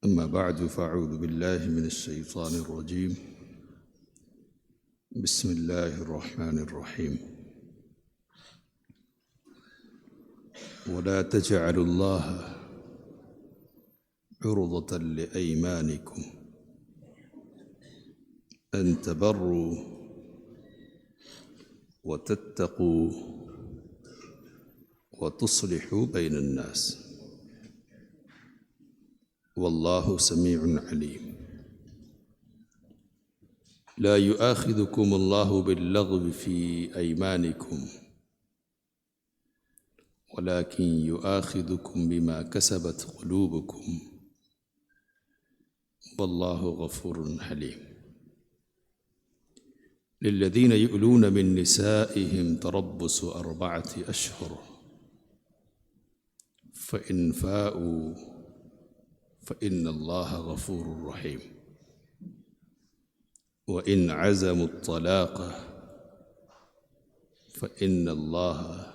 أما بعد فأعوذ بالله من الشيطان الرجيم. بسم الله الرحمن الرحيم. ولا تجعلوا الله عرضة لأيمانكم أن تبروا وتتقوا وتصلحوا بين الناس والله سميع عليم. لا يؤاخذكم الله باللغو في أيمانكم ولكن يؤاخذكم بما كسبت قلوبكم والله غفور حليم. للذين يؤلون من نسائهم تربص 4 أشهر فإن فاءوا فإن الله غفور رحيم. وإن عزموا الطلاق فإن الله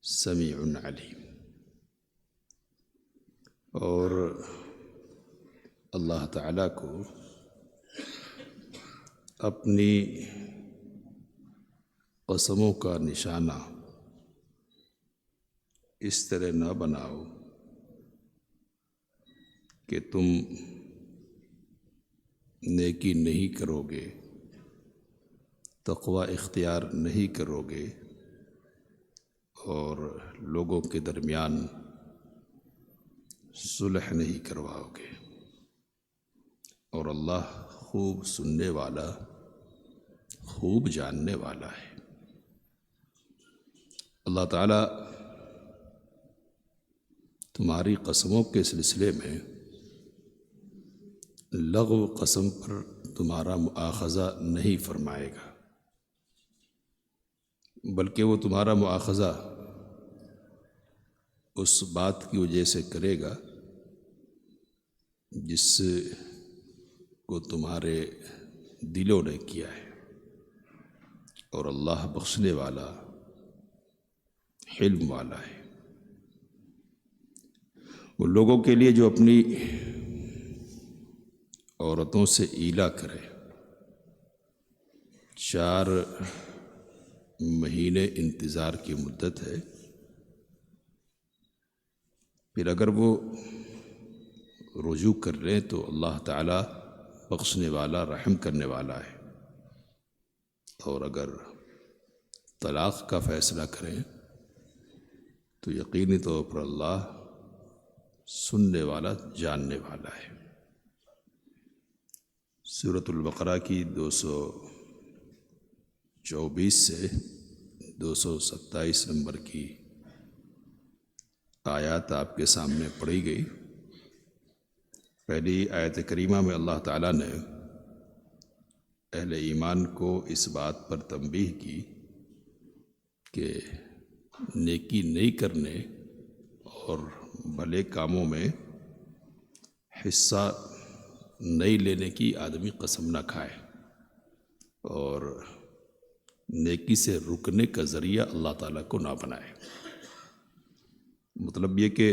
سمیع علیم. اور اللہ تعالیٰ کو اپنی قسموں کا نشانہ اس طرح نہ بناؤ کہ تم نیکی نہیں کرو گے، تقوی اختیار نہیں کرو گے اور لوگوں کے درمیان صلح نہیں کرواؤ گے. اور اللہ خوب سننے والا، خوب جاننے والا ہے. اللہ تعالیٰ تمہاری قسموں کے سلسلے میں لغو قسم پر تمہارا مؤاخذہ نہیں فرمائے گا، بلکہ وہ تمہارا مؤاخذہ اس بات کی وجہ سے کرے گا جس کو تمہارے دلوں نے کیا ہے. اور اللہ بخشنے والا، حلم والا ہے. وہ لوگوں کے لیے جو اپنی عورتوں سے ایلا کرے، 4 مہینے انتظار کی مدت ہے، پھر اگر وہ رجوع کر لیں تو اللہ تعالیٰ بخشنے والا، رحم کرنے والا ہے. اور اگر طلاق کا فیصلہ کریں تو یقینی طور پر اللہ سننے والا، جاننے والا ہے. سورۃ البقرہ کی 224 سے 227 نمبر کی آیات آپ کے سامنے پڑھی گئی. پہلی آیت کریمہ میں اللہ تعالیٰ نے اہل ایمان کو اس بات پر تنبیہ کی کہ نیکی نہیں کرنے اور بھلے کاموں میں حصہ نہیں لینے کی آدمی قسم نہ کھائے، اور نیکی سے رکنے کا ذریعہ اللہ تعالیٰ کو نہ بنائے. مطلب یہ کہ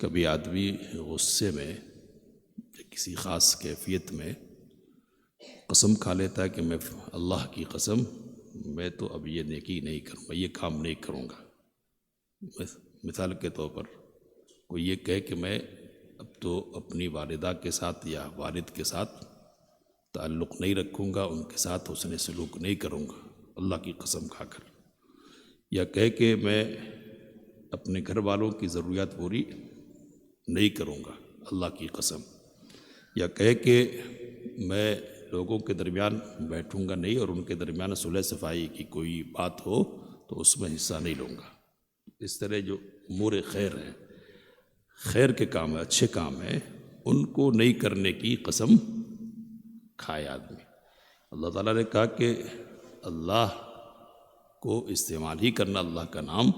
کبھی آدمی غصے میں یا کسی خاص کیفیت میں قسم کھا لیتا ہے کہ میں اللہ کی قسم، میں تو اب یہ نیکی نہیں کروں گا، یہ کام نہیں کروں گا. مثال کے طور پر کوئی یہ کہے کہ میں اب تو اپنی والدہ کے ساتھ یا والد کے ساتھ تعلق نہیں رکھوں گا، ان کے ساتھ حسن سلوک نہیں کروں گا اللہ کی قسم کھا کر. یا کہے کہ میں اپنے گھر والوں کی ضروریات پوری نہیں کروں گا اللہ کی قسم. یا کہے کہ میں لوگوں کے درمیان بیٹھوں گا نہیں اور ان کے درمیان صلح صفائی کی کوئی بات ہو تو اس میں حصہ نہیں لوں گا. اس طرح جو امور خیر ہیں، خیر کے کام ہیں، اچھے کام ہیں، ان کو نہیں کرنے کی قسم کھائے آدمی. اللہ تعالیٰ نے کہا کہ اللہ کو استعمال ہی کرنا، اللہ کا نام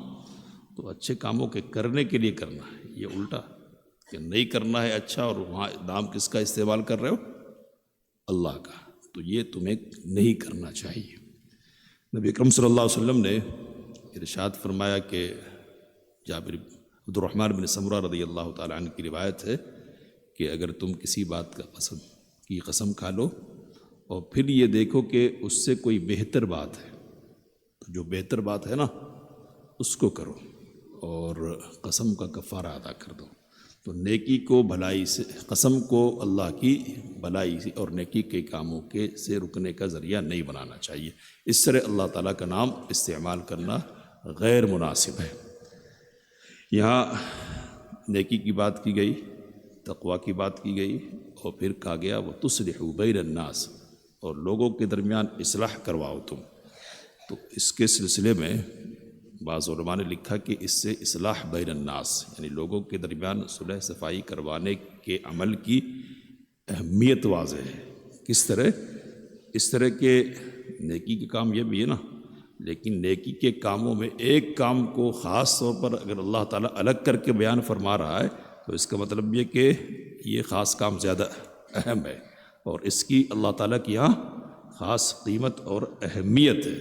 تو اچھے کاموں کے کرنے کے لیے کرنا ہے. یہ الٹا کہ نہیں کرنا ہے اچھا، اور وہاں نام کس کا استعمال کر رہے ہو؟ اللہ کا. تو یہ تمہیں نہیں کرنا چاہیے. نبی اکرم صلی اللہ علیہ وسلم نے ارشاد فرمایا کہ جابر عبد الرحمن بن سمرہ رضی اللہ تعالیٰ عنہ کی روایت ہے کہ اگر تم کسی بات کی قسم کھا لو اور پھر یہ دیکھو کہ اس سے کوئی بہتر بات ہے، تو جو بہتر بات ہے نا اس کو کرو اور قسم کا کفارہ ادا کر دو۔ تو نیکی کو بھلائی سے، قسم کو اللہ کی بھلائی سے اور نیکی کے کاموں کے سے رکنے کا ذریعہ نہیں بنانا چاہیے۔ اس طرح اللہ تعالیٰ کا نام استعمال کرنا غیر مناسب ہے۔ یہاں نیکی کی بات کی گئی، تقوی کی بات کی گئی، اور پھر کہا گیا وَتُصْلِحُ بَيْنَ النَّاسِ، اور لوگوں کے درمیان اصلاح کرواؤ تم۔ تو اس کے سلسلے میں بعض علماء نے لکھا کہ اس سے اصلاح بین الناس یعنی لوگوں کے درمیان صلح صفائی کروانے کے عمل کی اہمیت واضح ہے۔ کس طرح؟ اس طرح کہ نیکی کے کام یہ بھی ہے نا، لیکن نیکی کے کاموں میں ایک کام کو خاص طور پر اگر اللہ تعالیٰ الگ کر کے بیان فرما رہا ہے تو اس کا مطلب یہ کہ یہ خاص کام زیادہ اہم ہے اور اس کی اللہ تعالیٰ کی یہاں خاص قیمت اور اہمیت ہے۔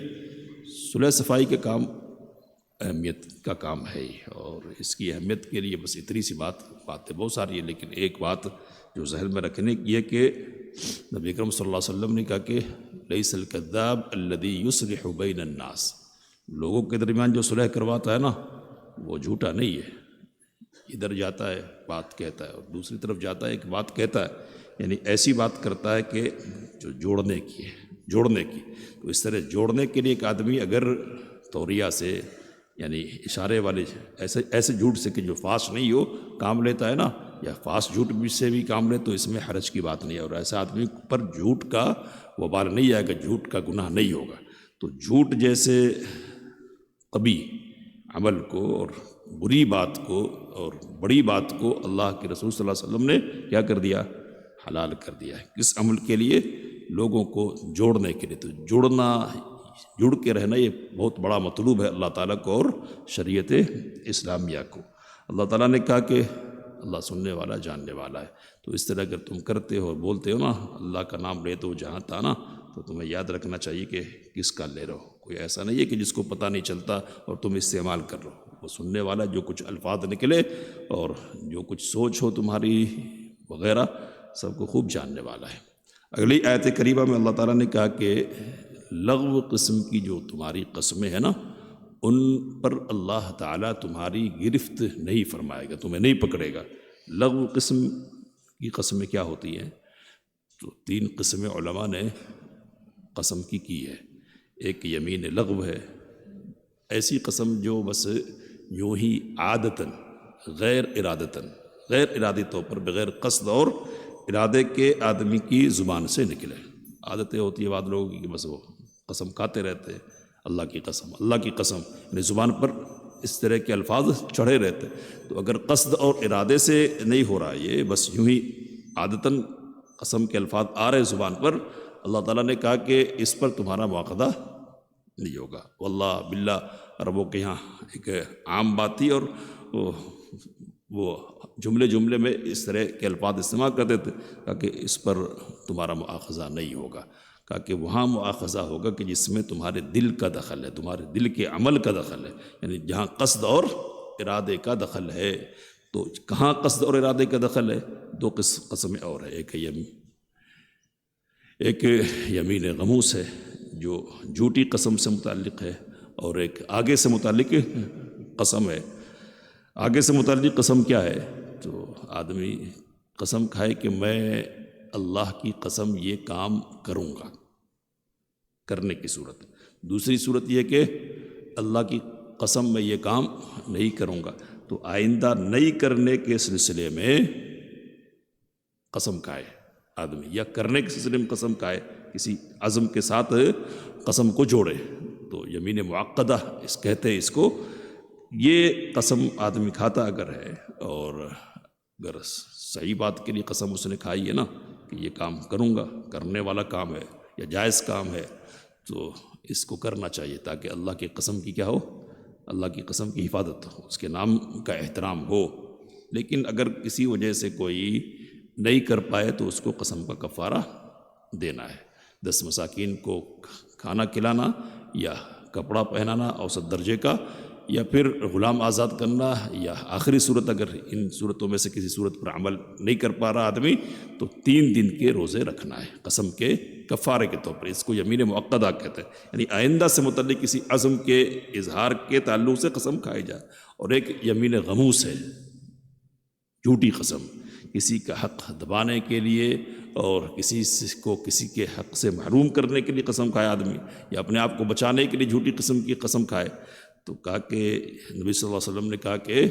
صلح صفائی کے کام اہمیت کا کام ہے، اور اس کی اہمیت کے لیے بس اتنی سی باتیں بہت ساری ہیں، لیکن ایک بات جو ذہن میں رکھنے کی ہے کہ نبی اکرم صلی اللہ علیہ وسلم نے کہا کہ لیس الکذاب الذی یصلح بین الناس، لوگوں کے درمیان جو صلح کرواتا ہے نا وہ جھوٹا نہیں ہے، ادھر جاتا ہے بات کہتا ہے اور دوسری طرف جاتا ہے ایک بات کہتا ہے، یعنی ایسی بات کرتا ہے کہ جو جوڑنے کی ہے، جوڑنے کی۔ تو اس طرح جوڑنے کے لیے ایک آدمی اگر توریہ سے یعنی اشارے والے ایسے جھوٹ سے کہ جو فاش نہیں ہو کام لیتا ہے نا، یا فاش جھوٹ سے بھی کام لے تو اس میں حرج کی بات نہیں ہے، اور ایسے آدمی پر جھوٹ کا وبال نہیں آئے گا، جھوٹ کا گناہ نہیں ہوگا۔ تو جھوٹ جیسے قبیح عمل کو اور بری بات کو اور بڑی بات کو اللہ کے رسول صلی اللہ علیہ وسلم نے کیا کر دیا؟ حلال کر دیا ہے۔ کس عمل کے لیے؟ لوگوں کو جوڑنے کے لیے۔ تو جڑ کے رہنا یہ بہت بڑا مطلوب ہے اللہ تعالیٰ کو اور شریعت اسلامیہ کو۔ اللہ تعالیٰ نے کہا کہ اللہ سننے والا جاننے والا ہے، تو اس طرح اگر تم کرتے ہو اور بولتے ہو نا اللہ کا نام لیتے ہو جہاں تھا نا، تو تمہیں یاد رکھنا چاہیے کہ کس کا لے رہو۔ کوئی ایسا نہیں ہے کہ جس کو پتہ نہیں چلتا اور تم استعمال کر رہو، وہ سننے والا جو کچھ الفاظ نکلے اور جو کچھ سوچ ہو تمہاری وغیرہ سب کو خوب جاننے والا ہے۔ اگلی آیت کریمہ میں اللہ تعالیٰ نے کہا کہ لغو قسم کی جو تمہاری قسمیں ہیں نا ان پر اللہ تعالیٰ تمہاری گرفت نہیں فرمائے گا، تمہیں نہیں پکڑے گا۔ لغو قسم کی قسمیں کیا ہوتی ہیں؟ تو 3 قسمیں علماء نے قسم کی ہے۔ ایک یمین لغو ہے، ایسی قسم جو بس یوں ہی عادتاً غیر ارادی طور پر بغیر قصد اور ارادے کے آدمی کی زبان سے نکلے۔ عادتیں ہوتی ہیں بعض لوگوں کی کہ بس وہ قسم کھاتے رہتے ہیں، اللہ کی قسم، یعنی زبان پر اس طرح کے الفاظ چڑھے رہتے۔ تو اگر قصد اور ارادے سے نہیں ہو رہا، یہ بس یوں ہی عادتاً قسم کے الفاظ آ رہے زبان پر، اللہ تعالیٰ نے کہا کہ اس پر تمہارا مواخذہ نہیں ہوگا۔ واللہ باللہ عربوں کے یہاں ایک عام بات تھی، اور وہ جملے میں اس طرح کے الفاظ استعمال کرتے تھے کہ اس پر تمہارا مواخذہ نہیں ہوگا، کہ وہاں مواخذہ ہوگا کہ جس میں تمہارے دل کا دخل ہے، تمہارے دل کے عمل کا دخل ہے، یعنی جہاں قصد اور ارادے کا دخل ہے۔ تو کہاں قصد اور ارادے کا دخل ہے؟ 2 قسمیں اور ہے، ایک یمین غموس ہے جو جھوٹی قسم سے متعلق ہے، اور ایک آگے سے متعلق قسم ہے۔ آگے سے متعلق قسم کیا ہے؟ تو آدمی قسم کھائے کہ میں اللہ کی قسم یہ کام کروں گا، کرنے کی صورت۔ دوسری صورت یہ کہ اللہ کی قسم میں یہ کام نہیں کروں گا، تو آئندہ نہیں کرنے کے سلسلے میں قسم کھائے آدمی، یا کرنے کے سلسلے میں قسم کھائے، کسی عزم کے ساتھ قسم کو جوڑے، تو یمین معقدہ کہتے ہیں اس کو۔ یہ قسم آدمی کھاتا اگر ہے، اور اگر صحیح بات کے لیے قسم اس نے کھائی ہے نا کہ یہ کام کروں گا، کرنے والا کام ہے یا جائز کام ہے، تو اس کو کرنا چاہیے تاکہ اللہ کی قسم کی کیا ہو؟ اللہ کی قسم کی حفاظت ہو، اس کے نام کا احترام ہو۔ لیکن اگر کسی وجہ سے کوئی نہیں کر پائے تو اس کو قسم کا کفارہ دینا ہے۔ 10 مساکین کو کھانا کھلانا یا کپڑا پہنانا اوسط درجے کا، یا پھر غلام آزاد کرنا، یا آخری صورت اگر ان صورتوں میں سے کسی صورت پر عمل نہیں کر پا رہا آدمی تو 3 دن کے روزے رکھنا ہے قسم کے کفارے کے طور پر۔ اس کو یمین مؤقدہ کہتے ہیں، یعنی آئندہ سے متعلق کسی عزم کے اظہار کے تعلق سے قسم کھائی جائے۔ اور ایک یمین غموس ہے، جھوٹی قسم، کسی کا حق دبانے کے لیے اور کسی کے حق سے محروم کرنے کے لیے قسم کھائے آدمی، یا اپنے آپ کو بچانے کے لیے جھوٹی قسم کی قسم کھائے، تو کہا کہ نبی صلی اللہ علیہ وسلم نے کہا کہ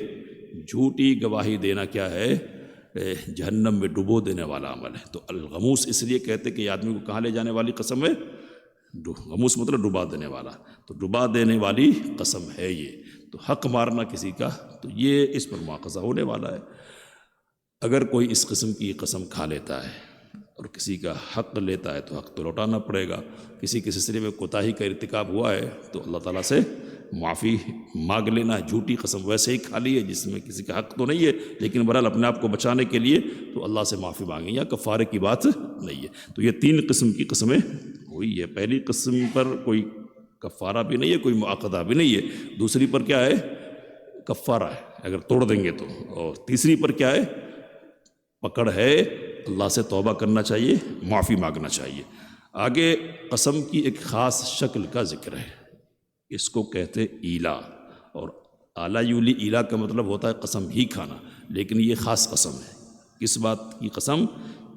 جھوٹی گواہی دینا کیا ہے، جہنم میں ڈبو دینے والا عمل ہے۔ تو الغموس اس لیے کہتے کہ یہ آدمی کو کہاں لے جانے والی قسم ہے، غموس مطلب ڈبا دینے والا، تو ڈبا دینے والی قسم ہے یہ۔ تو حق مارنا کسی کا، تو یہ اس پر مواخذہ ہونے والا ہے۔ اگر کوئی اس قسم کی قسم کھا لیتا ہے اور کسی کا حق لیتا ہے تو حق تو لوٹانا پڑے گا۔ کسی کے سلسلے میں کوتاہی کا ارتکاب ہوا ہے تو اللہ تعالیٰ سے معافی مانگ لینا ہے۔ جھوٹی قسم ویسے ہی کھا لی ہے جس میں کسی کا حق تو نہیں ہے، لیکن بہرحال اپنے آپ کو بچانے کے لیے تو اللہ سے معافی مانگیں، یا کفارے کی بات نہیں ہے۔ تو یہ 3 قسم کی قسمیں ہوئی ہے۔ پہلی قسم پر کوئی کفارہ بھی نہیں ہے، کوئی مؤاخذہ بھی نہیں ہے۔ دوسری پر کیا ہے، کفارہ ہے اگر توڑ دیں گے تو، اور تیسری پر کیا ہے، پکڑ ہے، اللہ سے توبہ کرنا چاہیے، معافی مانگنا چاہیے۔ آگے قسم کی ایک خاص شکل کا ذکر ہے، اس کو کہتے ایلا، اور اعلیٰ یولی ایلا کا مطلب ہوتا ہے قسم ہی کھانا، لیکن یہ خاص قسم ہے۔ کس بات کی قسم؟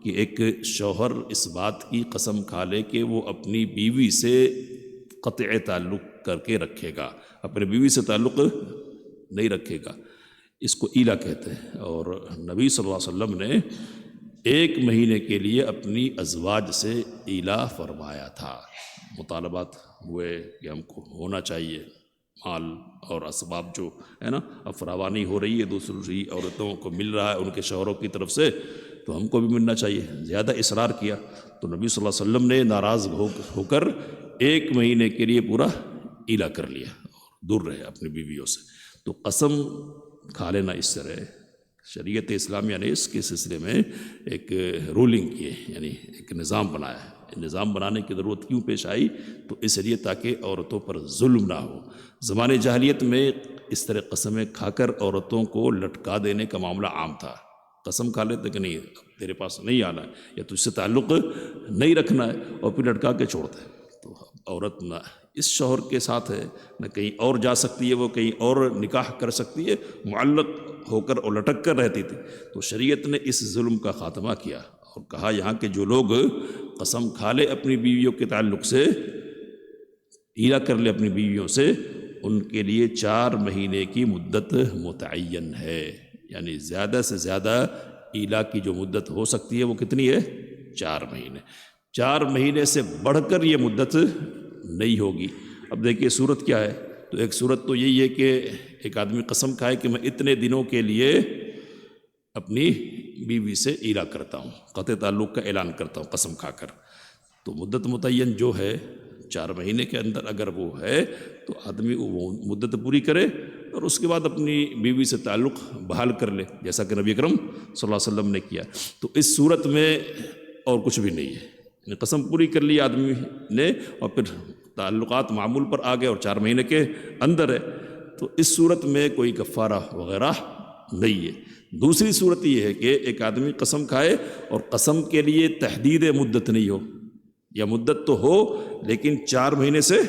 کہ ایک شوہر اس بات کی قسم کھا لے کہ وہ اپنی بیوی سے قطع تعلق کر کے رکھے گا، اپنے بیوی سے تعلق نہیں رکھے گا، اس کو ایلا کہتے ہیں۔ اور نبی صلی اللہ علیہ وسلم نے 1 مہینے کے لیے اپنی ازواج سے ایلا فرمایا تھا۔ مطالبات ہوئے کہ ہم کو ہونا چاہیے مال اور اسباب جو ہے نا، اب فراوانی ہو رہی ہے، دوسری عورتوں کو مل رہا ہے ان کے شوہروں کی طرف سے، تو ہم کو بھی ملنا چاہیے۔ زیادہ اصرار کیا تو نبی صلی اللہ علیہ وسلم نے ناراض ہو کر 1 مہینے کے لیے پورا ایلا کر لیا، دور رہے اپنی بیویوں سے۔ تو قسم کھا لینا اس طرح شریعت اسلامیہ نے اس کے سلسلے میں ایک رولنگ کی ہے، یعنی ایک نظام بنایا ہے۔ نظام بنانے کی ضرورت کیوں پیش آئی؟ تو اس لیے تاکہ عورتوں پر ظلم نہ ہو۔ زمانے جاہلیت میں اس طرح قسمیں کھا کر عورتوں کو لٹکا دینے کا معاملہ عام تھا۔ قسم کھا لیتے کہ نہیں تیرے پاس نہیں آنا ہے یا تجھ سے تعلق نہیں رکھنا ہے، اور پھر لٹکا کے چھوڑتے۔ تو عورت نہ اس شوہر کے ساتھ ہے، نہ کہیں اور جا سکتی ہے، وہ کہیں اور نکاح کر سکتی ہے، معلق ہو کر اور لٹک کر رہتی تھی۔ تو شریعت نے اس ظلم کا خاتمہ کیا اور کہا یہاں کے جو لوگ قسم کھا لے اپنی بیویوں کے تعلق سے، ایلا کر لے اپنی بیویوں سے، ان کے لیے 4 مہینے کی مدت متعین ہے۔ یعنی زیادہ سے زیادہ ایلا کی جو مدت ہو سکتی ہے وہ کتنی ہے؟ 4 مہینے۔ 4 مہینے سے بڑھ کر یہ مدت نہیں ہوگی۔ اب دیکھیے صورت کیا ہے، تو ایک صورت تو یہی ہے کہ ایک آدمی قسم کھائے کہ میں اتنے دنوں کے لیے اپنی بیوی سے ایلا کرتا ہوں، قطع تعلق کا اعلان کرتا ہوں قسم کھا کر، تو مدت متعین جو ہے 4 مہینے کے اندر اگر وہ ہے تو آدمی وہ مدت پوری کرے اور اس کے بعد اپنی بیوی سے تعلق بحال کر لے، جیسا کہ نبی اکرم صلی اللہ علیہ وسلم نے کیا۔ تو اس صورت میں اور کچھ بھی نہیں ہے، یعنی قسم پوری کر لی آدمی نے اور پھر تعلقات معمول پر آ گئے اور 4 مہینے کے اندر ہے، تو اس صورت میں کوئی کفارہ وغیرہ نہیں ہے۔ دوسری صورت یہ ہے کہ ایک آدمی قسم کھائے اور قسم کے لیے تحدید مدت نہیں ہو، یا مدت تو ہو لیکن 4 مہینے سے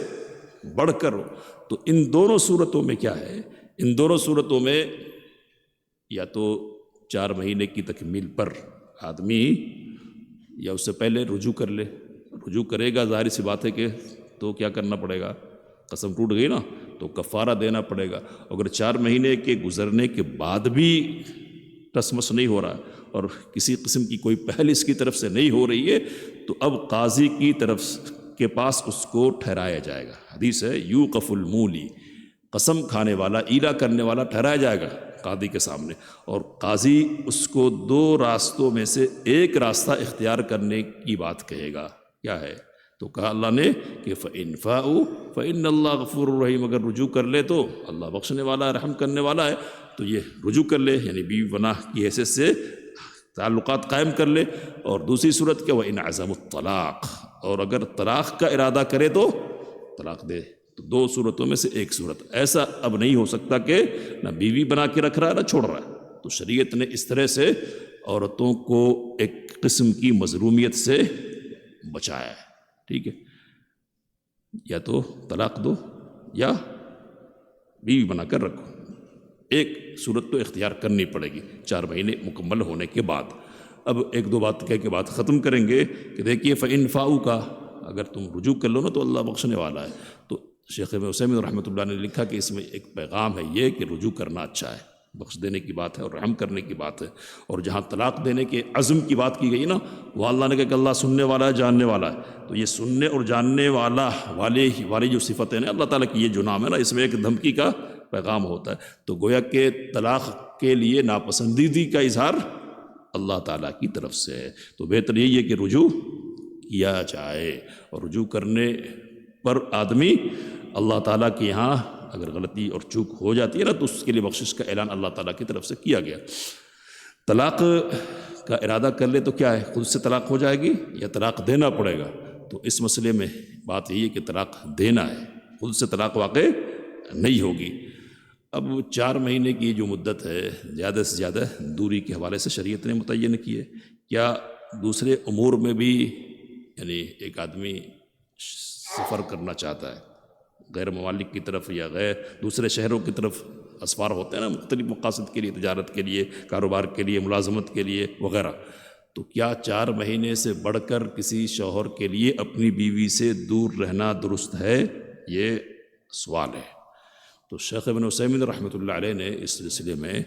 بڑھ کر ہو۔ تو ان دونوں صورتوں میں کیا ہے، ان دونوں صورتوں میں یا تو 4 مہینے کی تکمیل پر آدمی یا اس سے پہلے رجوع کر لے، رجوع کرے گا ظاہر سی بات ہے کہ تو کیا کرنا پڑے گا، قسم ٹوٹ گئی نا تو کفارہ دینا پڑے گا۔ اگر 4 مہینے کے گزرنے کے بعد بھی ٹسمس نہیں ہو رہا اور کسی قسم کی کوئی پہل اس کی طرف سے نہیں ہو رہی ہے تو اب قاضی کی طرف کے پاس اس کو ٹھہرایا جائے گا۔ حدیث ہے یوقف المولی، قسم کھانے والا، ایلا کرنے والا ٹھہرایا جائے گا قاضی کے سامنے، اور قاضی اس کو 2 راستوں میں سے ایک راستہ اختیار کرنے کی بات کہے گا۔ کیا ہے؟ تو کہا اللہ نے کہ فَإِنْ فَاءُوا فَإِنَّ اللَّهَ غَفُورٌ رَحِيمٌ، اگر رجوع کر لے تو اللہ بخشنے والا ہے، رحم کرنے والا ہے، تو یہ رجوع کر لے، یعنی بیوی پناہ کی حیثیت سے تعلقات قائم کر لے۔ اور دوسری صورت کیا، وَإِنْ عَزَمُوا الطَّلَاقَ، اور اگر طلاق کا ارادہ کرے تو طلاق دے، تو دو صورتوں میں سے ایک صورت، ایسا اب نہیں ہو سکتا کہ نہ بیوی بنا کے رکھ رہا ہے نہ چھوڑ رہا ہے۔ تو شریعت نے اس طرح سے عورتوں کو ایک قسم کی مظلومیت سے بچایا ہے، ٹھیک ہے، یا تو طلاق دو یا بیوی بنا کر رکھو، ایک صورت تو اختیار کرنی پڑے گی 4 مہینے مکمل ہونے کے بعد۔ اب ایک دو بات کہہ کے بات ختم کریں گے کہ دیکھیے فَإِنْ فَاؤُوا کا اگر تم رجوع کر لو نا تو اللہ بخشنے والا ہے۔ تو شیخ ابن عثیمین رحمۃ اللہ نے لکھا کہ اس میں ایک پیغام ہے یہ کہ رجوع کرنا اچھا ہے، بخش دینے کی بات ہے اور رحم کرنے کی بات ہے۔ اور جہاں طلاق دینے کے عزم کی بات کی گئی نا، وہ اللہ نے کہا کہ اللہ سننے والا ہے، جاننے والا ہے۔ تو یہ سننے اور جاننے والی جو صفتیں ہیں اللہ تعالیٰ کی، یہ جو نام ہے نا، اس میں ایک دھمکی کا پیغام ہوتا ہے۔ تو گویا کہ طلاق کے لیے ناپسندیدگی کا اظہار اللہ تعالیٰ کی طرف سے ہے۔ تو بہتر یہی ہے کہ رجوع کیا جائے، اور رجوع کرنے پر آدمی اللہ تعالیٰ کے یہاں اگر غلطی اور چوک ہو جاتی ہے نا تو اس کے لیے بخشش کا اعلان اللہ تعالیٰ کی طرف سے کیا گیا۔ طلاق کا ارادہ کر لے تو کیا ہے، خود سے طلاق ہو جائے گی یا طلاق دینا پڑے گا؟ تو اس مسئلے میں بات یہی ہے کہ طلاق دینا ہے، خود سے طلاق واقع نہیں ہوگی۔ اب 4 مہینے کی جو مدت ہے زیادہ سے زیادہ دوری کے حوالے سے شریعت نے متعین کی ہے۔ کیا دوسرے امور میں بھی یعنی ایک آدمی سفر کرنا چاہتا ہے غیر ممالک کی طرف یا غیر دوسرے شہروں کی طرف، اسفار ہوتے ہیں نا مختلف مقاصد کے لیے، تجارت کے لیے، کاروبار کے لیے، ملازمت کے لیے وغیرہ، تو کیا 4 مہینے سے بڑھ کر کسی شوہر کے لیے اپنی بیوی سے دور رہنا درست ہے؟ یہ سوال ہے۔ تو شیخ ابن عثیمین رحمۃ اللہ علیہ نے اس سلسلے میں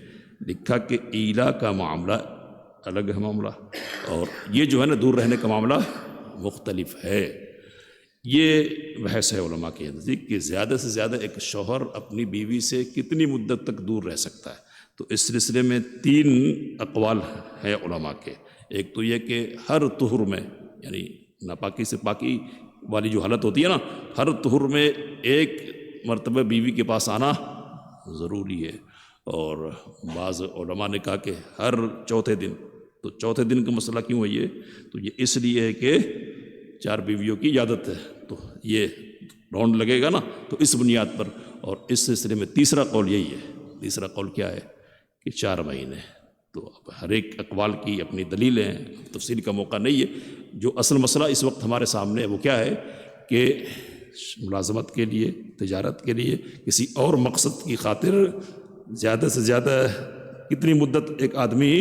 لکھا کہ ایلا کا معاملہ الگ ہے معاملہ، اور یہ جو ہے نا دور رہنے کا معاملہ مختلف ہے۔ یہ بحث ہے علماء کے نزدیک کہ زیادہ سے زیادہ ایک شوہر اپنی بیوی سے کتنی مدت تک دور رہ سکتا ہے۔ تو اس سلسلے میں 3 اقوال ہیں علماء کے۔ ایک تو یہ کہ ہر طہر میں، یعنی ناپاکی سے پاکی والی جو حالت ہوتی ہے نا، ہر طہر میں ایک مرتبہ بیوی کے پاس آنا ضروری ہے۔ اور بعض علماء نے کہا کہ ہر چوتھے دن، تو چوتھے دن کا مسئلہ کیوں ہے یہ؟ تو یہ اس لیے ہے کہ 4 بیویوں کی عادت ہے، تو یہ راؤنڈ لگے گا نا، تو اس بنیاد پر۔ اور اس سلسلے میں تیسرا قول یہی ہے، تیسرا قول کیا ہے کہ 4 مہینے۔ تو اب ہر ایک اقوال کی اپنی دلیلیں ہیں، تفصیل کا موقع نہیں ہے۔ جو اصل مسئلہ اس وقت ہمارے سامنے ہے وہ کیا ہے کہ ملازمت کے لیے، تجارت کے لیے، کسی اور مقصد کی خاطر زیادہ سے زیادہ کتنی مدت ایک آدمی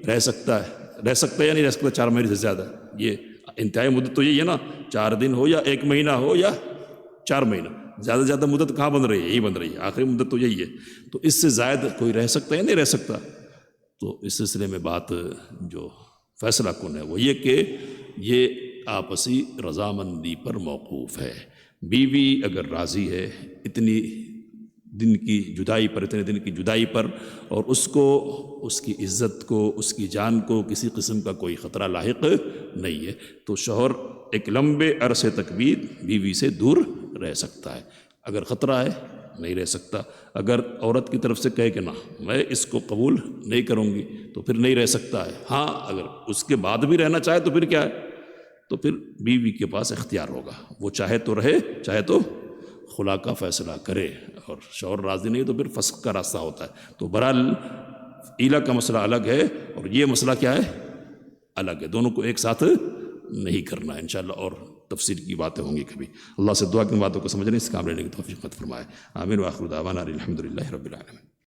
رہ سکتا ہے یا نہیں رہ سکتا 4 مہینے سے زیادہ؟ یہ انتہائی مدت تو یہی ہے نا، 4 دن ہو یا 1 مہینہ ہو یا 4 مہینہ، زیادہ سے زیادہ مدت کہاں بن رہی ہے؟ یہی بن رہی ہے، آخری مدت تو یہی ہے۔ تو اس سے زائد کوئی رہ سکتا ہے یا نہیں رہ سکتا؟ تو اس سلسلے میں بات جو فیصلہ کن ہے وہ یہ کہ یہ آپسی رضامندی پر موقوف ہے۔ بیوی اگر راضی ہے اتنی دن کی جدائی پر، اتنے دن کی جدائی پر، اور اس کو، اس کی عزت کو، اس کی جان کو کسی قسم کا کوئی خطرہ لاحق نہیں ہے، تو شوہر ایک لمبے عرصے تک بھی بیوی سے دور رہ سکتا ہے۔ اگر خطرہ ہے نہیں رہ سکتا۔ اگر عورت کی طرف سے کہے کہ نہ میں اس کو قبول نہیں کروں گی تو پھر نہیں رہ سکتا ہے۔ ہاں اگر اس کے بعد بھی رہنا چاہے تو پھر کیا ہے، تو پھر بیوی کے پاس اختیار ہوگا، وہ چاہے تو رہے چاہے تو خلا کا فیصلہ کرے، اور شوہر راضی نہیں تو پھر فسخ کا راستہ ہوتا ہے۔ تو بہرحال ایلا کا مسئلہ الگ ہے اور یہ مسئلہ کیا ہے، الگ ہے، دونوں کو ایک ساتھ نہیں کرنا ہے انشاءاللہ، اور تفصیل کی باتیں ہوں گی کبھی۔ اللہ سے دعا کہ ان باتوں کو سمجھنے، اس کام لینے کی توفیق عطا فرمائے۔ آمین۔ وآخر دعوانا الحمدللہ رب العالمین۔